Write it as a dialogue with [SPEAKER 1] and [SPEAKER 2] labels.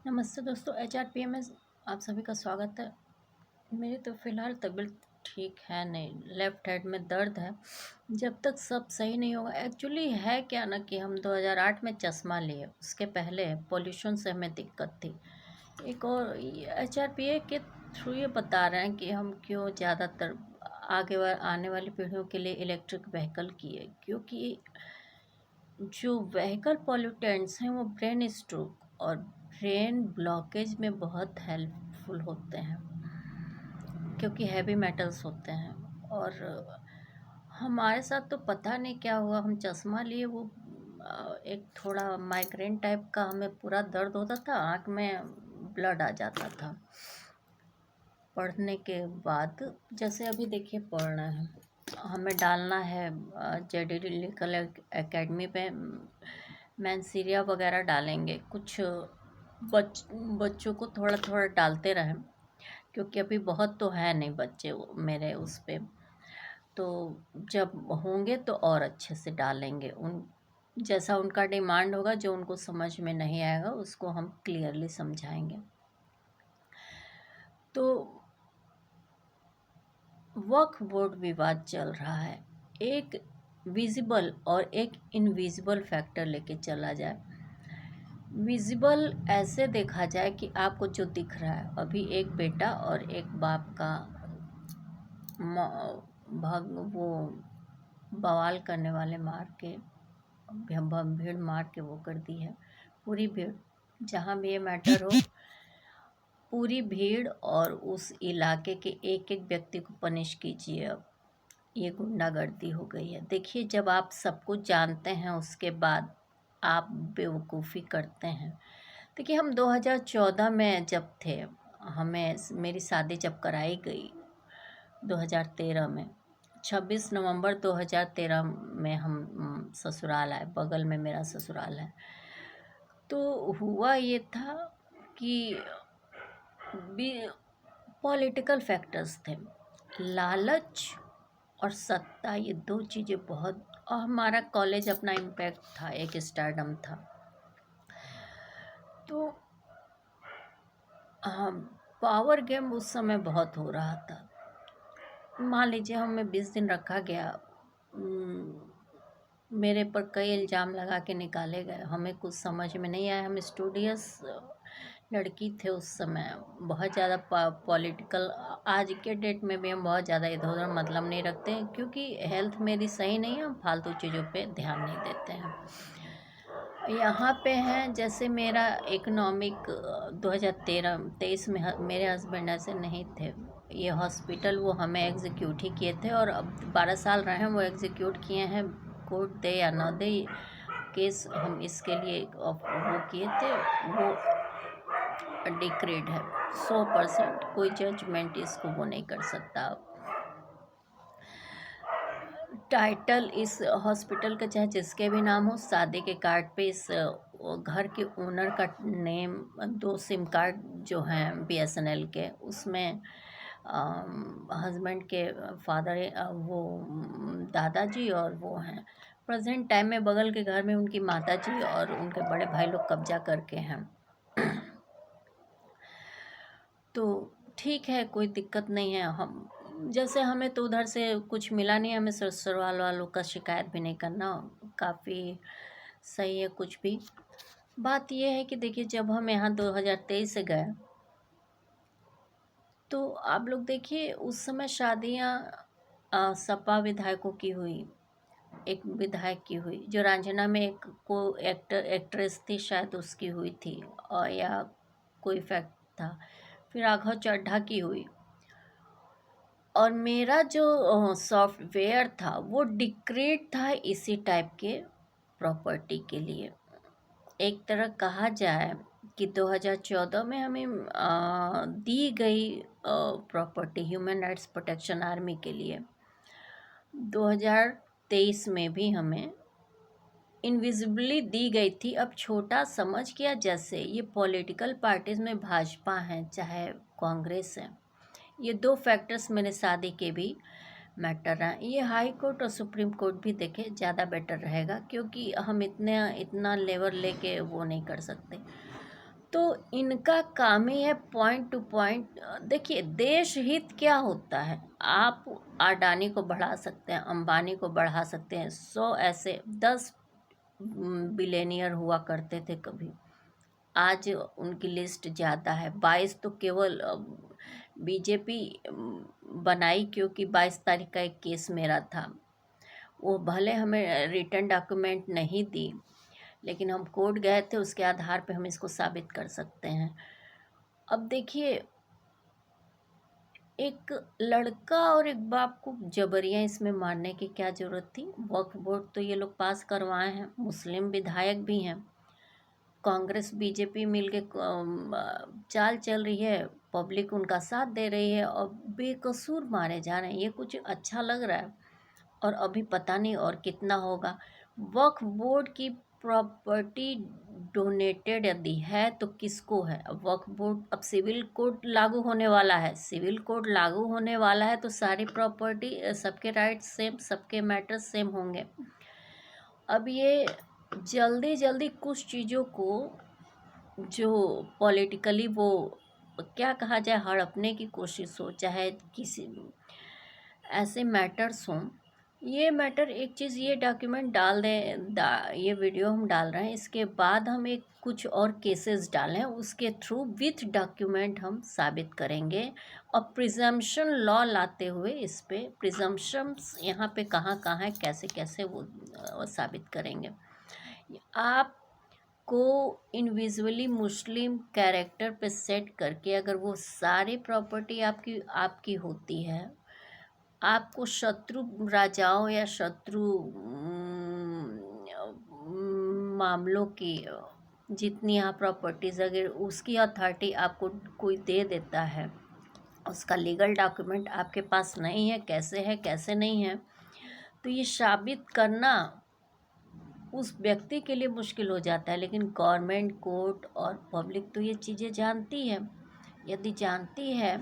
[SPEAKER 1] नमस्ते दोस्तों, HRPM में आप सभी का स्वागत है। मेरी तो फ़िलहाल तबीयत ठीक है नहीं, लेफ़्ट हेड में दर्द है। जब तक सब सही नहीं होगा, एक्चुअली है क्या ना कि हम 2008 में चश्मा लिए, उसके पहले पॉल्यूशन से हमें दिक्कत थी। एक और HRPA के थ्रू ये बता रहे हैं कि हम क्यों ज़्यादातर आने वाली पीढ़ियों के लिए इलेक्ट्रिक व्हीकल किए, क्योंकि जो व्हीकल पॉल्यूटेंट्स हैं वो ब्रेन स्ट्रोक और ब्रेन ब्लॉकेज में बहुत हेल्पफुल होते हैं, क्योंकि हैवी मेटल्स होते हैं। और हमारे साथ तो पता नहीं क्या हुआ, हम चश्मा लिए, वो एक थोड़ा माइग्रेन टाइप का, हमें पूरा दर्द होता था, आँख में ब्लड आ जाता था पढ़ने के बाद। जैसे अभी देखिए पढ़ना है, हमें डालना है JDD लीगल एकेडमी पे, मैंसीरिया वगैरह डालेंगे। कुछ बच्चों को थोड़ा थोड़ा डालते रहें, क्योंकि अभी बहुत तो है नहीं बच्चे मेरे उस पे। तो जब होंगे तो और अच्छे से डालेंगे, उन जैसा उनका डिमांड होगा, जो उनको समझ में नहीं आएगा उसको हम क्लियरली समझाएंगे। तो वक्फ बोर्ड विवाद चल रहा है, एक विजिबल और एक इनविजिबल फैक्टर लेके चला जाए। विजिबल ऐसे देखा जाए कि आपको जो दिख रहा है, अभी एक बेटा और एक बाप का वो बवाल करने वाले मार के, भीड़ मार के वो कर दी है। पूरी भीड़, जहाँ भी ये मैटर हो, पूरी भीड़ और उस इलाके के एक एक व्यक्ति को पनिश कीजिए। अब ये गुंडागर्दी हो गई है। देखिए, जब आप सब कुछ जानते हैं उसके बाद आप बेवकूफ़ी करते हैं। देखिए, हम 2014 में जब थे, हमें मेरी शादी जब कराई गई 2013 में, 26 नवंबर 2013 में हम ससुराल आए, बगल में मेरा ससुराल है। तो हुआ ये था कि पॉलिटिकल फैक्टर्स थे, लालच और सत्ता, ये दो चीज़ें बहुत। और हमारा कॉलेज अपना इम्पैक्ट था, एक स्टारडम था। तो हम पावर गेम उस समय बहुत हो रहा था। मान लीजिए हमें 20 दिन रखा गया, मेरे पर कई इल्ज़ाम लगा के निकाले गए, हमें कुछ समझ में नहीं आया। हम स्टूडियस लड़की थे उस समय, बहुत ज़्यादा पॉलिटिकल, आज के डेट में भी हम बहुत ज़्यादा इधर उधर मतलब नहीं रखते हैं, क्योंकि हेल्थ मेरी सही नहीं है, हम फालतू चीज़ों पे ध्यान नहीं देते हैं। यहाँ पे हैं, जैसे मेरा इकोनॉमिक 2023 में मेरे हस्बैंड ऐसे नहीं थे। ये हॉस्पिटल वो हमें एग्जीक्यूट ही किए थे, और अब 12 साल रहे हैं वो एग्जीक्यूट किए हैं। कोर्ट दे या ना दे, केस हम इसके लिए वो किए थे, वो डिक्रीड है 100%। कोई जजमेंट इसको वो नहीं कर सकता। टाइटल इस हॉस्पिटल का चाहे जिसके भी नाम हो, शादी के कार्ड पे इस घर के ओनर का नेम, 2 सिम कार्ड जो हैं BSNL के, उसमें हस्बैंड के फादर, वो दादाजी, और वो हैं प्रेजेंट टाइम में बगल के घर में उनकी माताजी और उनके बड़े भाई लोग कब्जा करके हैं। तो ठीक है, कोई दिक्कत नहीं है। हम जैसे हमें तो उधर से कुछ मिला नहीं, हमें ससुराल वालों का शिकायत भी नहीं करना, काफ़ी सही है कुछ भी। बात यह है कि देखिए, जब हम यहाँ 2023 से गए, तो आप लोग देखिए उस समय शादियाँ सपा विधायकों की हुई, एक विधायक की हुई, जो रांझना में एक को एक्ट्रेस थी शायद, उसकी हुई थी, और या कोई फैक्ट था। फिर राघव चड्ढा की हुई। और मेरा जो सॉफ्टवेयर था वो डिक्रीड था इसी टाइप के प्रॉपर्टी के लिए। एक तरह कहा जाए कि 2014 में हमें दी गई property human rights protection army के लिए, 2023 में भी हमें इनविजिबली दी गई थी। अब छोटा समझ किया, जैसे ये पॉलिटिकल पार्टीज़ में भाजपा हैं चाहे कांग्रेस है, ये 2 फैक्टर्स मेरे शादी के भी मैटर हैं। ये हाई कोर्ट और सुप्रीम कोर्ट भी देखे ज़्यादा बेटर रहेगा, क्योंकि हम इतना लेवल लेके वो नहीं कर सकते। तो इनका काम ही है पॉइंट टू पॉइंट। देखिए, देश हित क्या होता है, आप अडानी को बढ़ा सकते हैं, अंबानी को बढ़ा सकते हैं, 100 ऐसे 10 बिलियनियर हुआ करते थे कभी, आज उनकी लिस्ट ज़्यादा है। 22 तो केवल बीजेपी बनाई, क्योंकि 22 तारीख का एक केस मेरा था, वो भले हमें रिटर्न डॉक्यूमेंट नहीं दी, लेकिन हम कोर्ट गए थे, उसके आधार पे हम इसको साबित कर सकते हैं। अब देखिए, एक लड़का और एक बाप को जबरियां इसमें मारने की क्या ज़रूरत थी। वक्फ बोर्ड तो ये लोग पास करवाए हैं, मुस्लिम विधायक भी हैं, कांग्रेस बीजेपी मिलके चाल चल रही है, पब्लिक उनका साथ दे रही है और बेकसूर मारे जा रहे हैं। ये कुछ अच्छा लग रहा है? और अभी पता नहीं और कितना होगा। वक्फ बोर्ड की प्रॉपर्टी डोनेटेड यदि है तो किसको है? अब वक्फ बोर्ड, अब सिविल कोड लागू होने वाला है, सिविल कोड लागू होने वाला है तो सारी प्रॉपर्टी, सबके राइट्स सेम, सबके मैटर्स सेम होंगे। अब ये जल्दी जल्दी कुछ चीज़ों को जो पॉलिटिकली वो क्या कहा जाए, हड़पने की कोशिश हो, चाहे किसी ऐसे मैटर्स हों। ये मैटर, एक चीज़, ये डॉक्यूमेंट डाल दें, ये वीडियो हम डाल रहे हैं, इसके बाद हम एक कुछ और केसेस डालें, उसके थ्रू विथ डॉक्यूमेंट हम साबित करेंगे। और प्रिजम्पशन लॉ लाते हुए इस पे प्रिजम्पशंस यहाँ पे कहाँ कहाँ है, कैसे कैसे वो साबित करेंगे। आप को इंडिविजुअली मुस्लिम कैरेक्टर पे सेट करके अगर वो सारी प्रॉपर्टी आपकी आपकी होती है, आपको शत्रु राजाओं या शत्रु मामलों की जितनी यहाँ प्रॉपर्टीज़, अगर उसकी अथॉरिटी आपको कोई दे देता है, उसका लीगल डॉक्यूमेंट आपके पास नहीं है, कैसे है कैसे नहीं है, तो ये साबित करना उस व्यक्ति के लिए मुश्किल हो जाता है। लेकिन गवर्नमेंट, कोर्ट और पब्लिक तो ये चीज़ें जानती है। यदि जानती है